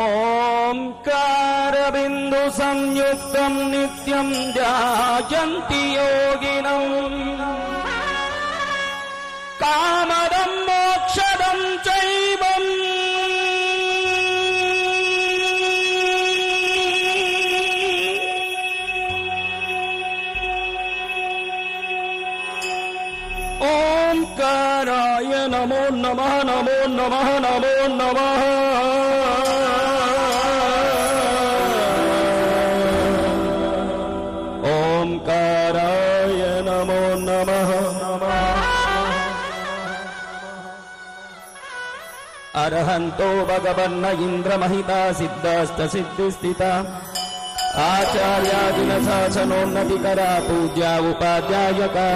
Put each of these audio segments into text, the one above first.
ओंकार बिंदु संयुक्तं नित्यं ध्यायन्ति योगिनम् कामदं मोक्षदं चैवम् ओंकाराय नमो नमः नमो नमः नमो नमः। ओंकाराय नमो नमः नमः। अरहन्तो भगवन्न इंद्रमहिता सिद्धस्त सिद्धिस्थिता आचार्यादिन शासनोन्नतिकरा पूज्या उपाध्यायका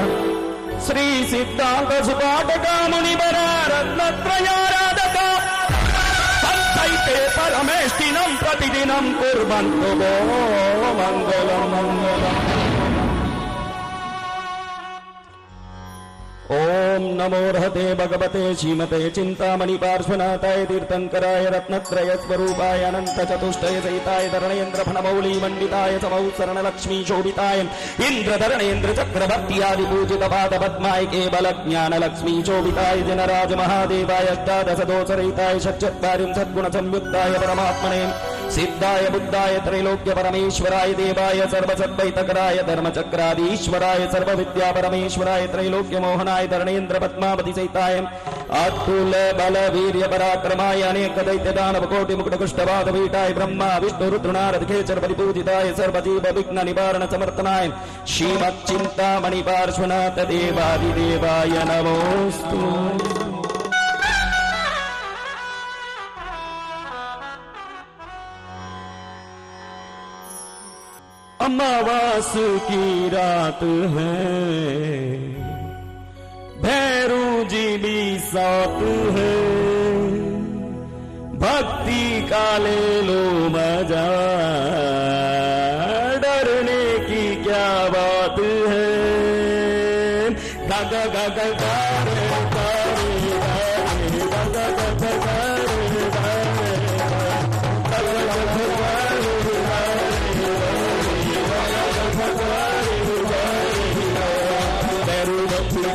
श्री सिद्धांत सुपाठका मुनिवरा रत्नत्रयाराधका संतैते परमेष्टिनं प्रतिदिनं कुर्वन्तु वो मंगलम् मंगलम्। ओम नमो रहते भगवते श्रीमते चिंतामणि पार्श्वनाथाय तीर्थंकराय रत्नत्रय स्वरूपाय अनंत चतुष्टय सहिताय धरणेन्द्र फणमौली मंडिताय समौ शरण लक्ष्मी शोभिताय इंद्र धरणेन्द्र चक्रवर्ती आदि पूजित पाद पद्माय केवल ज्ञान लक्ष्मी शोभिताय जनराज महादेवाय अष्टादश दोष रहिताय षट्चत्वारिं सद्गुण संयुक्ताय परमात्मने सिद्धाय बुद्धाय त्रैलोक्य परमेश्वराय देवाय सर्वसद्वैतकराय धर्मचक्राधीश्वराय सर्वविद्या परमेश्वराय त्रैलोक्य मोहनाय धरणेन्द्र पद्मावती सहिताय अतुल बल वीर्य पराक्रमाय अनेक दैत्य दानव कोटि मुकुट कुष्ठवाद पीठाय ब्रह्मा विष्णु रुद्र नारद खेचर परिपूजिताय सर्वजीव विघ्न निवारण समर्थनाय श्रीमच्चिंतामणि पार्श्वनाथ देवादिदेवाय नमोस्तु। अमावास की रात है भैरू जी भी साथ है भक्ति का ले लो मजा डरने की क्या बात है। गा गा गा गा गा रे गा रे गा गा गा गा गा रे गा रे गा गा गा गा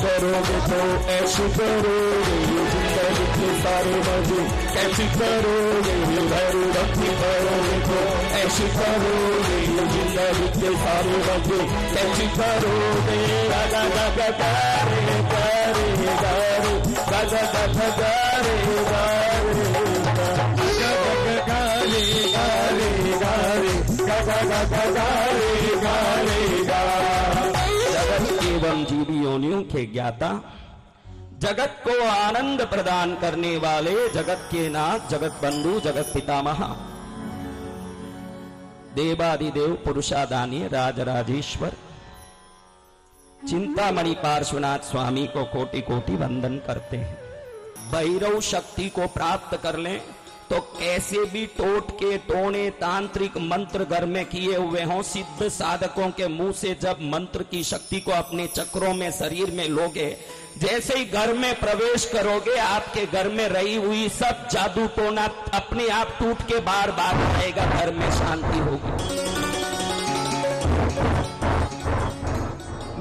करोगे तो ऐसे करोगे जिंदगी के सारे मजे कैसे करोगे भैरू भक्ति करोगे तो ऐसे करोगे जिंदगी के सारे मजे कैसे करोगे। गा गा गा गा गा रे गा रे गा रे गा गा गा गा गा रे गा रे गा गा गा गा रे गा रे गा गा गा गा गा रे गा रे गा। एवं जीवी योनियों के ज्ञाता जगत को आनंद प्रदान करने वाले जगत के नाथ जगत बंधु जगत पितामह देवादिदेव पुरुषादानी राजराजेश्वर चिंतामणि पार्श्वनाथ स्वामी को कोटि कोटि वंदन करते हैं। भैरव शक्ति को प्राप्त कर लें तो कैसे भी टोटके टोने तांत्रिक मंत्र घर में किए हुए हों सिद्ध साधकों के मुंह से जब मंत्र की शक्ति को अपने चक्रों में शरीर में लोगे जैसे ही घर में प्रवेश करोगे आपके घर में रही हुई सब जादू टोना अपने आप टूट के बार बार आएगा घर में शांति होगी।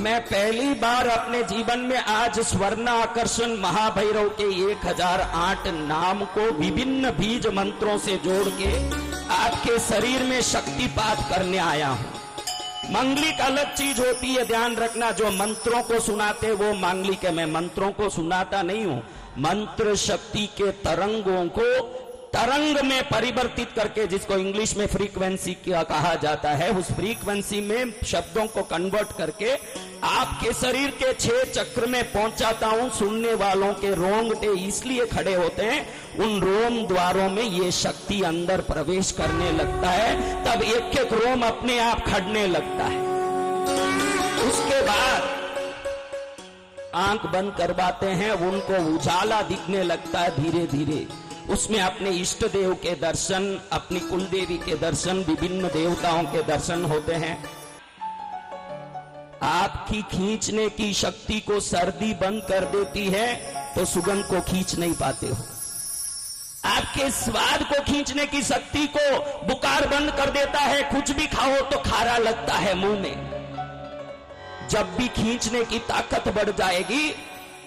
मैं पहली बार अपने जीवन में आज स्वर्ण आकर्षण महाभैरव के 1008 नाम को विभिन्न बीज मंत्रों से जोड़ के आपके शरीर में शक्तिपात करने आया हूं। मांगलिक अलग चीज होती है, ध्यान रखना। जो मंत्रों को सुनाते वो मांगलिक है, मैं मंत्रों को सुनाता नहीं हूं। मंत्र शक्ति के तरंगों को तरंग में परिवर्तित करके, जिसको इंग्लिश में फ्रीक्वेंसी कहा जाता है, उस फ्रीक्वेंसी में शब्दों को कन्वर्ट करके आपके शरीर के 6 चक्र में पहुंचाता हूं। सुनने वालों के रोंगटे इसलिए खड़े होते हैं, उन रोम द्वारों में ये शक्ति अंदर प्रवेश करने लगता है, तब एक एक रोम अपने आप खड़ने लगता है। उसके बाद आंख बंद करवाते हैं, उनको उजाला दिखने लगता है धीरे धीरे। उसमें अपने इष्ट देव के दर्शन, अपनी कुलदेवी के दर्शन, विभिन्न देवताओं के दर्शन होते हैं। आपकी खींचने की शक्ति को सर्दी बंद कर देती है तो सुगंध को खींच नहीं पाते हो। आपके स्वाद को खींचने की शक्ति को बुखार बंद कर देता है। कुछ भी खाओ तो खारा लगता है मुंह में। जब भी खींचने की ताकत बढ़ जाएगी,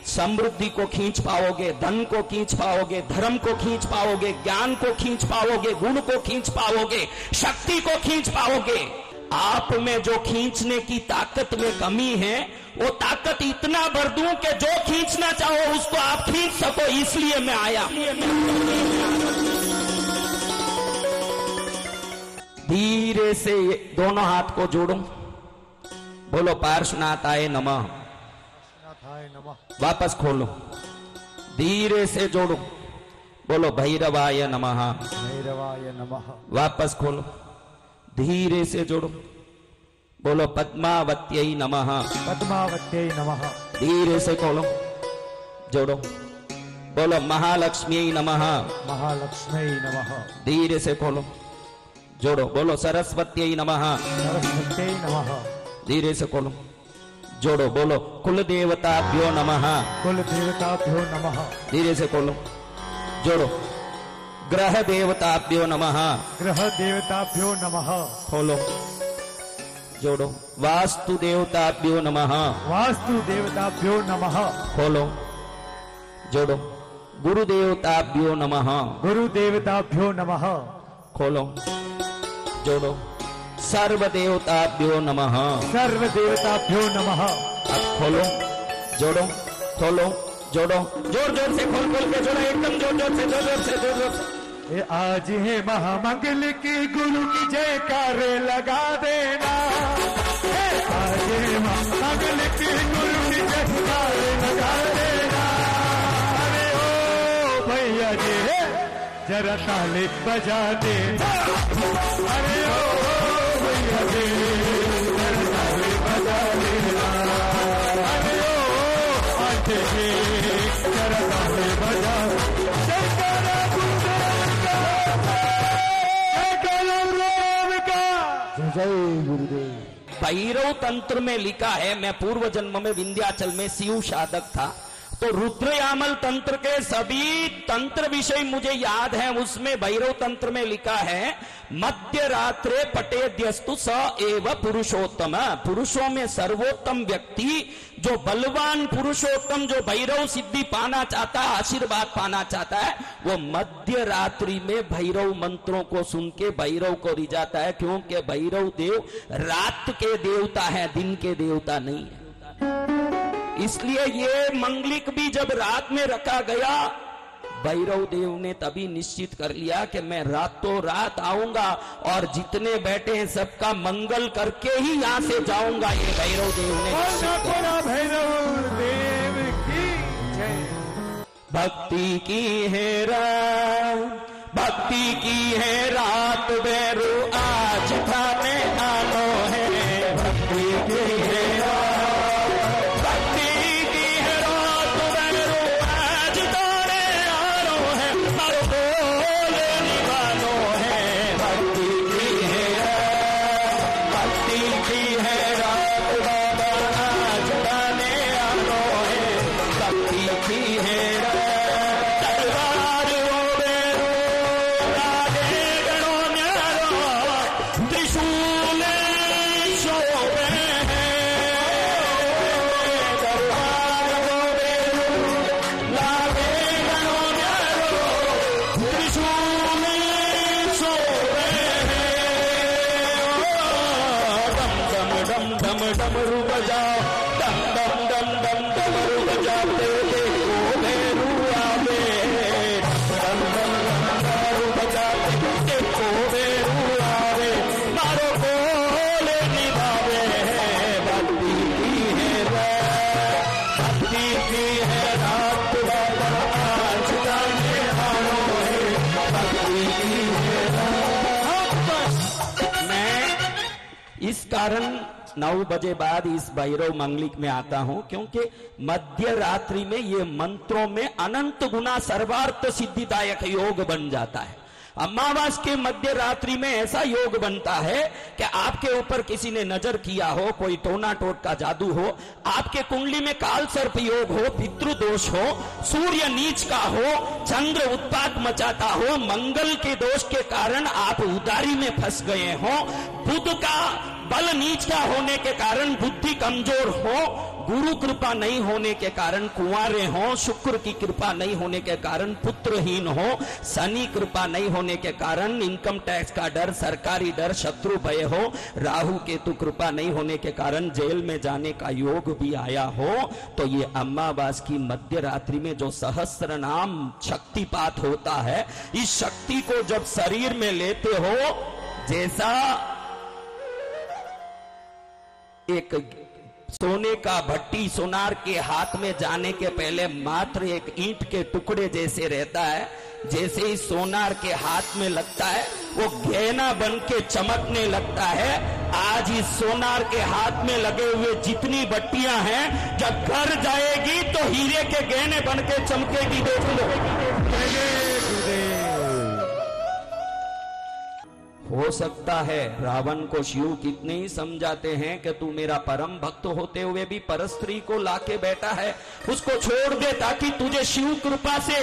समृद्धि को खींच पाओगे, धन को खींच पाओगे, धर्म को खींच पाओगे, ज्ञान को खींच पाओगे, गुण को खींच पाओगे, शक्ति को खींच पाओगे। आप में जो खींचने की ताकत में कमी है, वो ताकत इतना भर दूं कि जो खींचना चाहो उसको आप खींच सको, इसलिए मैं आया। धीरे से दोनों हाथ को जोड़ो, बोलो पार्श्वनाथाय नमः। वापस खोलो, धीरे से जोड़ो, बोलो भैरवाय नमः। भैरवाय नमः। वापस खोलो, धीरे से जोड़ो, बोलो पद्मावत्यै नमः। पद्मावत्यै नमः। धीरे से खोलो, जोड़ो, बोलो महालक्ष्मी नमः। महालक्ष्मी नमः। धीरे से खोलो, जोड़ो, बोलो सरस्वत्यै नमः। सरस्वत्यै नमः। धीरे से खोलो, जोड़ो, बोलो कुल देवताभ्यो नमः। कुल देवताभ्यो नमः। धीरे से खोलो, जोड़ो, ग्रह देवताभ्यो नमः। ग्रह देवताभ्यो नमः। खोलो, जोड़ो, वास्तु देवताभ्यो नमः। वास्तु देवताभ्यो नमः। खोलो, जोड़ो, गुरु देवताभ्यो नमः। गुरु देवताभ्यो नमः। खोलो, जोड़ो, सर्व देवताभ्यो नमः। सर्व देवताभ्यो नमः। अब खोलो, जोड़ो, खोलो, जोड़ो, जोर जोर से खोल खोल के जोड़ो, एकदम जोर जोर से, जोर जोर से, जोर जोर से। ये आज है महामंगल की, गुरु की जयकारे लगा देना। आज है महामंगल की, गुरु की जयकारे लगा देना। अरे ओ भैया जी जरा ताली बजा देना। अरे ओ भैया जी जरा ताली बजा देना। अरे ओ आते जी जरा ताली बजा। जय गुरुदेव। भैरव तंत्र में लिखा है, मैं पूर्व जन्म में विंध्याचल में शिव साधक था, तो रुद्रयामल तंत्र के सभी तंत्र विषय मुझे याद है। उसमें भैरव तंत्र में लिखा है, मध्य रात्रे पटेद्यस्तु स एव पुरुषोत्तम। पुरुषों में सर्वोत्तम व्यक्ति, जो बलवान पुरुषोत्तम, जो भैरव सिद्धि पाना चाहता है, आशीर्वाद पाना चाहता है, वो मध्य रात्रि में भैरव मंत्रों को सुन के भैरव को रिझाता है। क्योंकि भैरव देव रात के देवता है, दिन के देवता नहीं है। इसलिए ये मंगलिक भी जब रात में रखा गया, भैरव देव ने तभी निश्चित कर लिया कि मैं रातों रात आऊंगा और जितने बैठे हैं सबका मंगल करके ही यहां से जाऊंगा। ये भैरव देव ने निश्चित किया। भैरव देव की जय। भक्ति की है रात, भक्ति की है रात, भैरू आज थाने आनो है। भक्ति की है रात, डमरू बजाओ, डम डम डम डम डमरू बजाते देखो भैरू आवे। डम डम डम डमरू बजाते देखो भैरू आवे। मारो बोले निभावे, भक्ति की है रात, भक्ति की है रात, बाबा आज जाने आनो है। भक्ति की है रात। मैं इस कारण 9 बजे बाद इस भैरव मंगलिक में आता हूं, क्योंकि मध्य रात्रि में ये मंत्रों में अनंत गुना सर्वार्थ सिद्धिदायक योग बन जाता है। अमावास के मध्य रात्रि में ऐसा योग बनता है कि आपके ऊपर किसी ने नजर किया हो, कोई टोना टोट का जादू हो, आपके कुंडली में काल सर्प योग हो, पितृदोष हो, सूर्य नीच का हो, चंद्र उत्पात मचाता हो, मंगल के दोष के कारण आप उदारी में फंस गए हो, बुध का बल नीच का होने के कारण बुद्धि कमजोर हो, गुरु कृपा नहीं होने के कारण कुंवारे हो, शुक्र की कृपा नहीं होने के कारण पुत्रहीन हो, शनि कृपा नहीं होने के कारण इनकम टैक्स का डर, सरकारी डर, शत्रु भय हो, राहु केतु कृपा नहीं होने के कारण जेल में जाने का योग भी आया हो, तो ये अमावास की मध्य रात्रि में जो सहस्त्र नाम शक्तिपात होता है, इस शक्ति को जब शरीर में लेते हो, जैसा एक सोने का भट्टी सोनार के हाथ में जाने के पहले मात्र एक ईंट के टुकड़े जैसे रहता है, जैसे ही सोनार के हाथ में लगता है वो गहना बन के चमकने लगता है। आज इस सोनार के हाथ में लगे हुए जितनी भट्टियां हैं, जब घर जाएगी तो हीरे के गहने बन के चमकेगी। देख लो, हो सकता है रावण को शिव कितने ही समझाते हैं कि तू मेरा परम भक्त होते हुए भी परस्त्री को लाके बैठा है, उसको छोड़ दे ताकि तुझे शिव कृपा से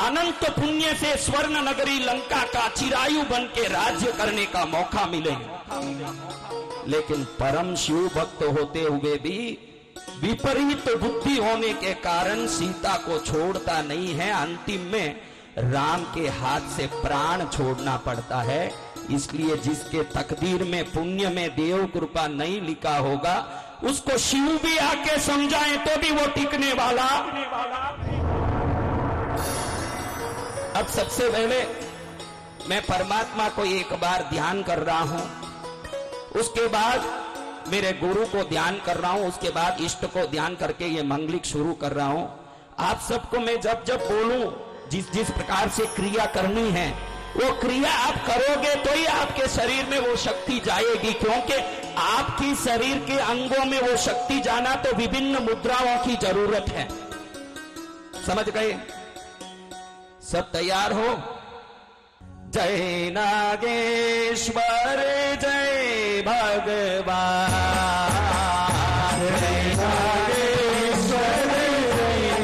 अनंत पुण्य से स्वर्ण नगरी लंका का चिरायु बन के राज्य करने का मौका मिले। लेकिन परम शिव भक्त होते हुए भी विपरीत बुद्धि होने के कारण सीता को छोड़ता नहीं है, अंतिम में राम के हाथ से प्राण छोड़ना पड़ता है। इसलिए जिसके तकदीर में पुण्य में देव कृपा नहीं लिखा होगा, उसको शिव भी आके समझाए तो भी वो टिकने वाला। अब सबसे पहले मैं परमात्मा को एक बार ध्यान कर रहा हूं, उसके बाद मेरे गुरु को ध्यान कर रहा हूं, उसके बाद इष्ट को ध्यान करके ये मंगलिक शुरू कर रहा हूं। आप सबको मैं जब जब बोलूं, जिस जिस प्रकार से क्रिया करनी है, वो क्रिया आप करोगे तो ही आपके शरीर में वो शक्ति जाएगी, क्योंकि आपकी शरीर के अंगों में वो शक्ति जाना तो विभिन्न मुद्राओं की जरूरत है। समझ गए? सब तैयार हो? जय नागेश्वर जय भगवान, जय नागेश्वर जय भगवान,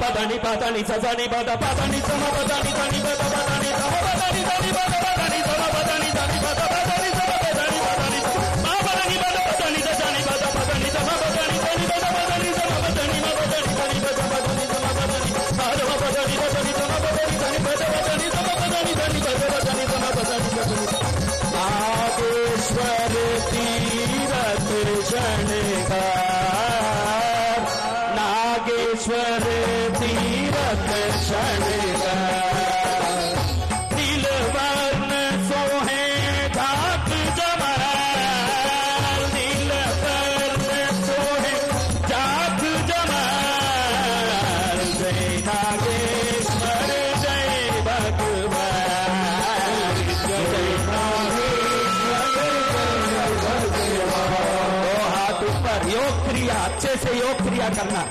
Padani padani sazani pada padani sama padani dani pada padani sama padani dani pada padani sama padani dani pada padani sama padani padani ma padani pada padani dani pada padani sama padani dani pada padani sama padani ma padani dani pada padani sama padani ma padani dani sama padani dani pada padani sama padani dani pada padani sama padani Nageshwar Tirath शनिवार, नागेश्वर तीरथ शनिवार, दिलवा बराबर योग क्रिया, अच्छे से योग क्रिया करना।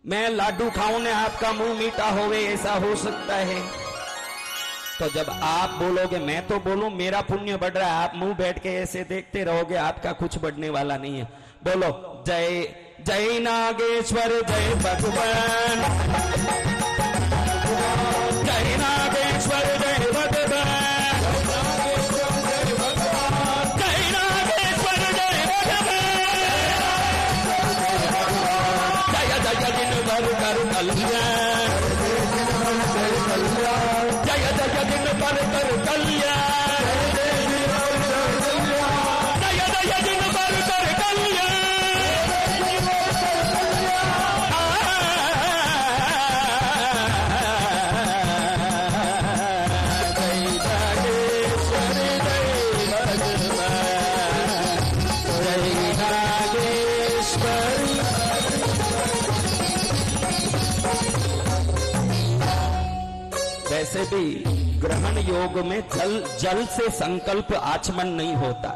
मैं लाडू खाऊं ने आपका मुंह मीठा होवे, ऐसा हो सकता है? तो जब आप बोलोगे मैं तो बोलूं मेरा पुण्य बढ़ रहा है, आप मुंह बैठ के ऐसे देखते रहोगे, आपका कुछ बढ़ने वाला नहीं है। बोलो जय जय नागेश्वर जय भगवान, जय नागेश्वर जय भगवान, जय नागेश्वर जय भगवान, जय जय दिन भर कर कल्याण, जय जय दिन भर कर कल्याण, जय जय दिन भर कर कल्याण। वैसे भी ग्रहण योग में जल से संकल्प आचमन नहीं होता,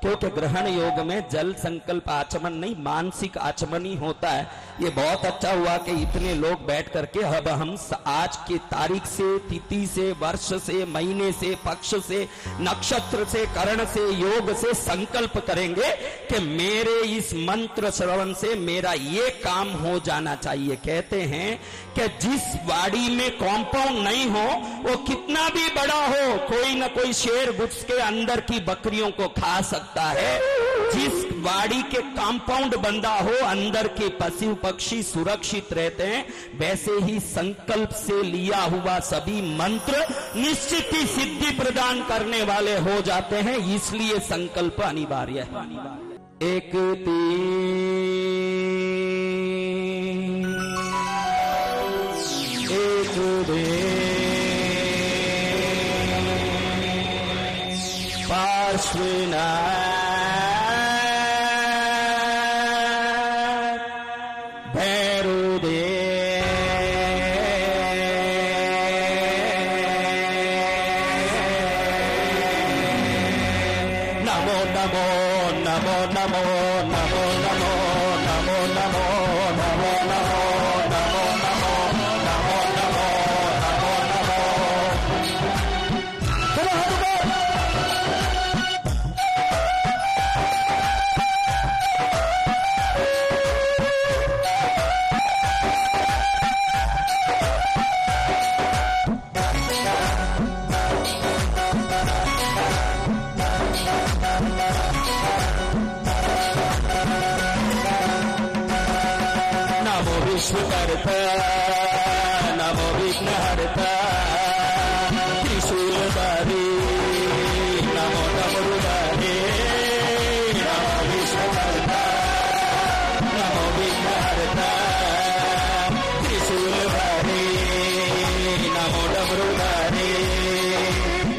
क्योंकि ग्रहण योग में जल संकल्प आचमन नहीं, मानसिक आचमन ही होता है। ये बहुत अच्छा हुआ कि इतने लोग बैठ करके अब हम आज की तारीख से, तिथि से, वर्ष से, महीने से, पक्ष से, नक्षत्र से, करण से, योग से संकल्प करेंगे कि मेरे इस मंत्र श्रवण से मेरा ये काम हो जाना चाहिए। कहते हैं कि जिस वाड़ी में कॉम्पाउंड नहीं हो वो कितना भी बड़ा हो, कोई ना कोई शेर घुस के अंदर की बकरियों को खा सकता है। जिस वाड़ी के कंपाउंड बंधा हो, अंदर के पशु पक्षी सुरक्षित रहते हैं। वैसे ही संकल्प से लिया हुआ सभी मंत्र निश्चित ही सिद्धि प्रदान करने वाले हो जाते हैं, इसलिए संकल्प अनिवार्य है। एक तीन एक दे पार्श्वना विश्वकर्ता नमो विघ्नहर्ता त्रिशूलधारी नमो डमरुधारी नमो विश्वकर्ता नमो विघ्नहर्ता त्रिशूलधारी नमो डमरुधारी।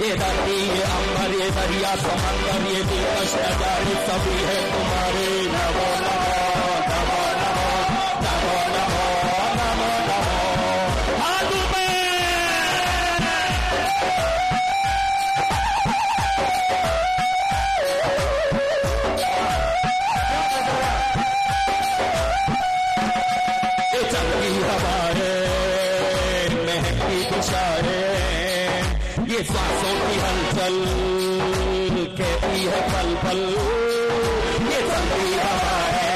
ये धरती ये अम्बर ये दरिया समंदर ये दिवस नजारे सभी है तुम्हारे। नमो नमो महकती दिशाएं, ये सांसों की हलचल कहती है पल पल, ये चलती हवाएं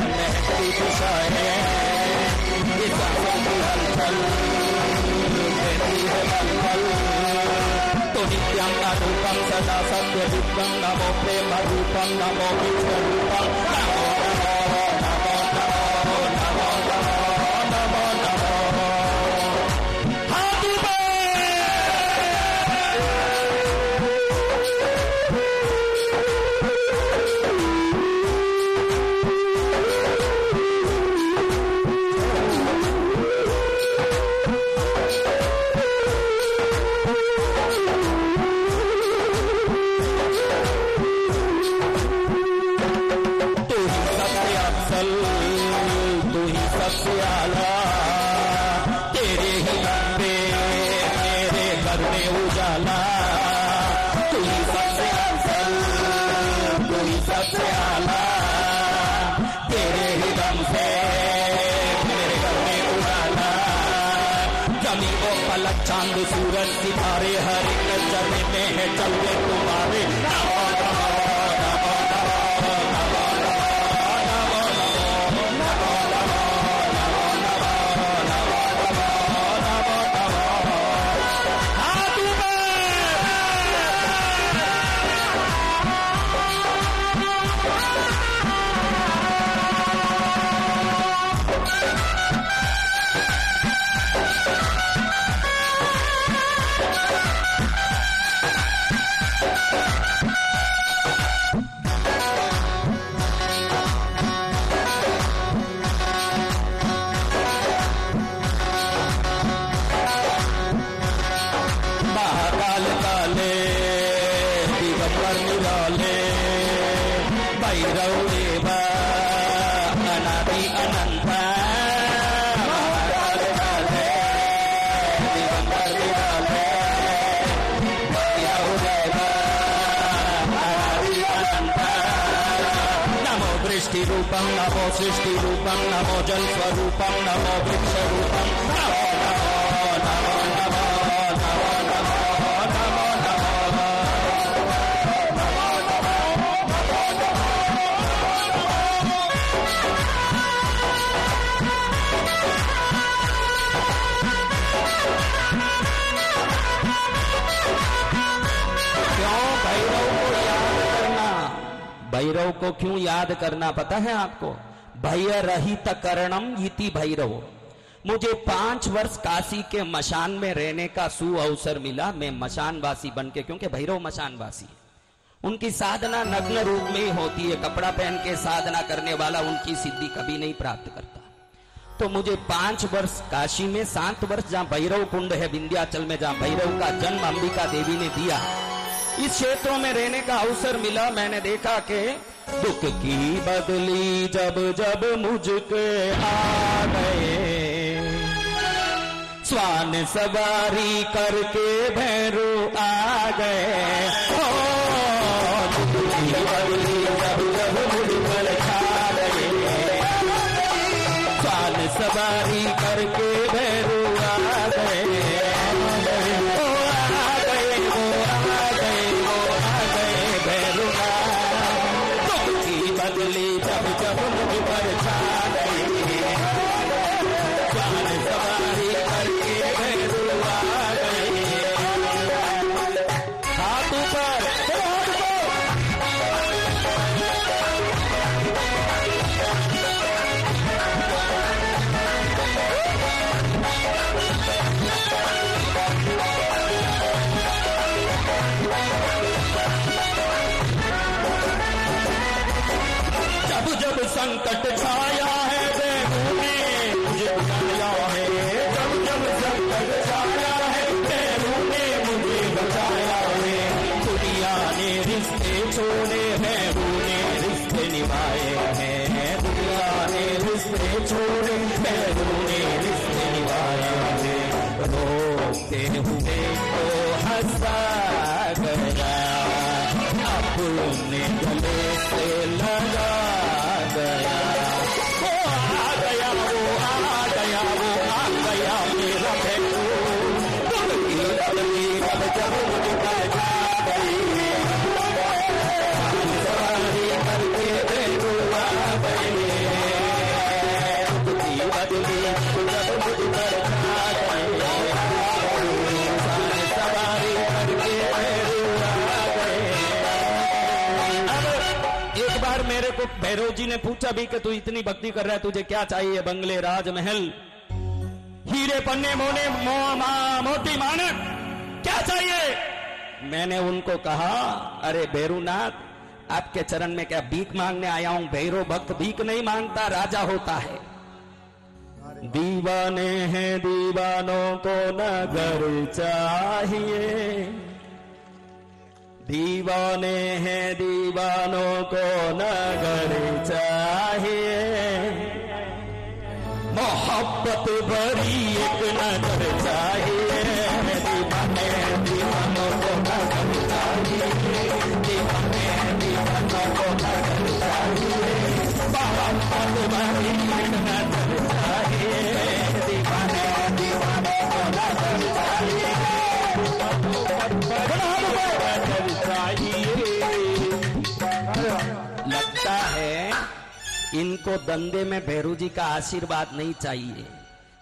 महकती दिशाएं, ये सांसों की हलचल कहती है पल पल। तो नित्यं अरूपं सदा सत्य विद्यं नमो प्रेम रूपं नमो विश्व रूपं नमो नमो नमो नमो नमो नमो नमो। चांद सूरज सितारे हर एक जगह में है चलते तुम्हारे। रूपं नमो सृष्टि रूपं नमो जल स्वरूपं नमो वृक्ष रूपं नमो नमो नमो नमो नमो नमो भैरव को क्यों याद करना पता है आपको? भय रहित करणम इति भैरव। मुझे 5 वर्ष काशी के मशान में रहने का सुअवसर मिला। मैं मशानवासी बन के, क्योंकि भैरव मशानवासी, उनकी साधना नग्न रूप में ही होती है। कपड़ा पहन के साधना करने वाला उनकी सिद्धि कभी नहीं प्राप्त करता। तो मुझे 5 वर्ष काशी में, 7 वर्ष जहां भैरव कुंड है विंध्याचल में, जहां भैरव का जन्म अंबिका देवी ने दिया, इस क्षेत्रों में रहने का अवसर मिला। मैंने देखा कि दुख की बदली जब जब मुझके आ गए, स्वान सवारी करके भैरव आ गए। दुख की बदली जब जब मुझ पर छा गए, स्वान सवारी करके भैरव आ गए। संकट छाया है देवों ने मुझे बचाया है, जब जब संकट छाया है देवों ने मुझे बचाया है। दुनिया ने रिश्ते छोड़े हैं, ने रिश्ते निभाए हैं। दुनिया ने रिश्ते छोड़े हैं, ने रिश्ते निभाए हैं। रोते हुए तो हंसा गया, अपने गले से लगा गया। वो आ गया, वो आ गया, वो आ गया मेरा जब मुझ पर छा गई, सवारी करके बेरू आ गई, रुकती बदली जब मुझ पर छा गई, सवारी करके बेरू आ गए। अब एक बार मेरे को भैरव जी ने पूछा भी कि तू इतनी भक्ति कर रहा है, तुझे क्या चाहिए? बंगले, राजमहल, हीरे पन्ने मोने मोती मानक, क्या चाहिए? मैंने उनको कहा, अरे भैरूनाथ, आपके चरण में क्या भीख मांगने आया हूं? भैरव भक्त भीख नहीं मांगता, राजा होता है। दीवाने हैं दीवानों को नगर चाहिए, दीवाने हैं दीवानों को नगर चाहिए, मोहब्बत भरी एक नजर चाहिए, दीवाने दीवानों को नजर चाहिए, दीवाने दीवानों को नजर चाहिए, मोहब्बत भरी एक नजर चाहिए, दीवाने दीवानों को नजर चाहिए, लगता है इनको धंधे में भैरू जी का आशीर्वाद नहीं चाहिए।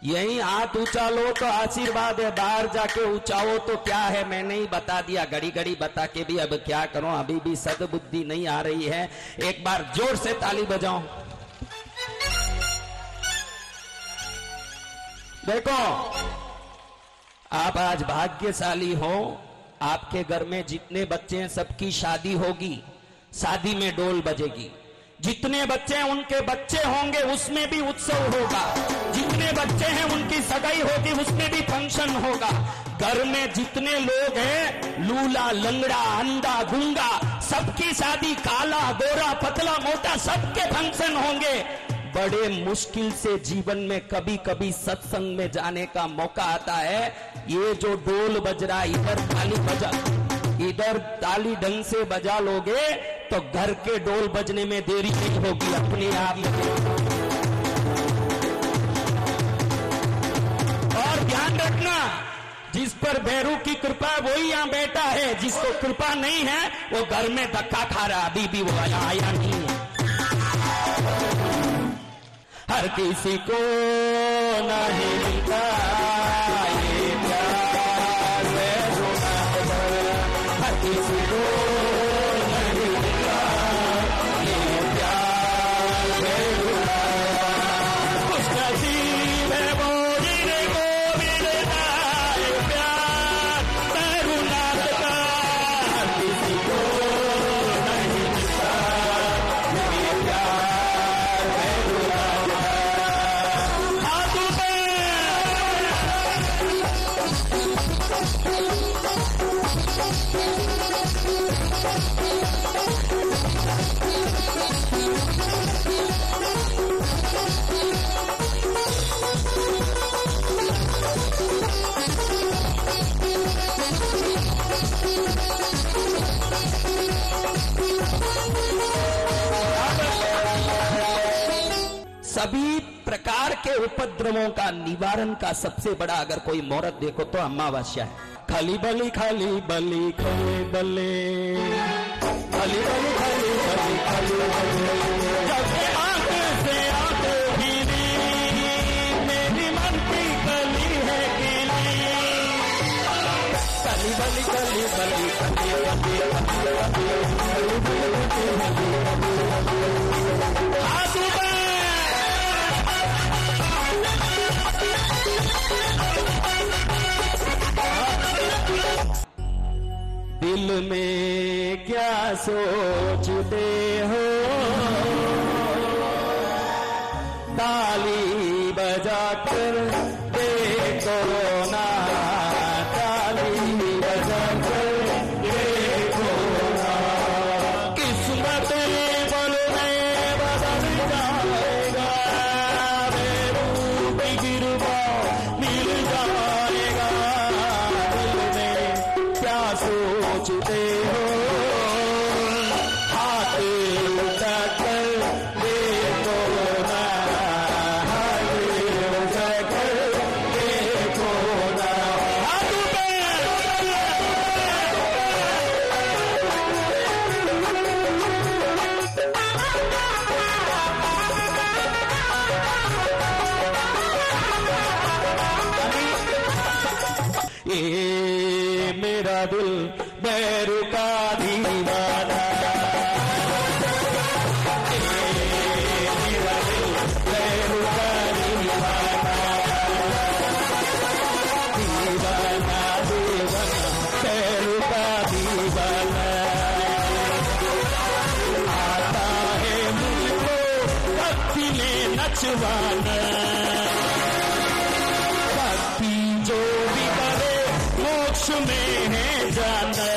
यही हाथ ऊंचा लो तो आशीर्वाद है, बाहर जाके ऊंचाओ तो क्या है? मैंने ही बता दिया, घड़ी घड़ी बता के भी अब क्या करूं, अभी भी सद्बुद्धि नहीं आ रही है। एक बार जोर से ताली बजाओ। देखो, आप आज भाग्यशाली हो, आपके घर में जितने बच्चे हैं सबकी शादी होगी, शादी में डोल बजेगी। जितने बच्चे हैं उनके बच्चे होंगे, उसमें भी उत्सव होगा। जितने बच्चे हैं उनकी सगाई होगी, उसमें भी फंक्शन होगा। घर में जितने लोग हैं, लूला लंगड़ा अंधा गूंगा, सबकी शादी, काला गोरा पतला मोटा, सबके फंक्शन होंगे। बड़े मुश्किल से जीवन में कभी कभी सत्संग में जाने का मौका आता है। ये जो डोल बज रहा, इधर ताली बजा, इधर ताली ढंग से बजा लोगे तो घर के डोल बजने में देरी नहीं होगी अपने आप। और ध्यान रखना, जिस पर भैरू की कृपा वही यहां बैठा है, जिसको कृपा नहीं है वो घर में धक्का खा रहा, अभी भी वो यहां आया नहीं है। हर किसी को नहीं मिलता ये प्यार, हर किसी को नहीं मिलता ये प्यार, खुश नसीब है वो जिनको मिलता है प्यार भैरूनाथ का। हर किसी को नहीं मिलता ये प्यार भैरूनाथ का। हाथों पे सभी प्रकार के उपद्रवों का निवारण का सबसे बड़ा अगर कोई मुहूर्त देखो तो अमावस्या है। खाली बली खाली बली खले बले, खाली बली खाली बली खाली बली, जब आंख से आंख गिरी मेरी मन की कली है गिली, खाली बली खाली बली खाली दिल में क्या सोचते हो, ताली बजाकर देखो ना, ताली बजाकर देखो ना, किस्मत बदलने बदल जाएगा, भैरू की कृपा मिल जाएगा। दिल में क्या सोचते हो, हाथ ये मेरा दिल बैरू का दीवाना, मेरा दिल बैरू का दीवाना, दीवाना दीवाना बैरू का दीवाना। आता है मुझको भक्ति में नचवाना, भक्ति जो भी करे मोक्ष में है जाना।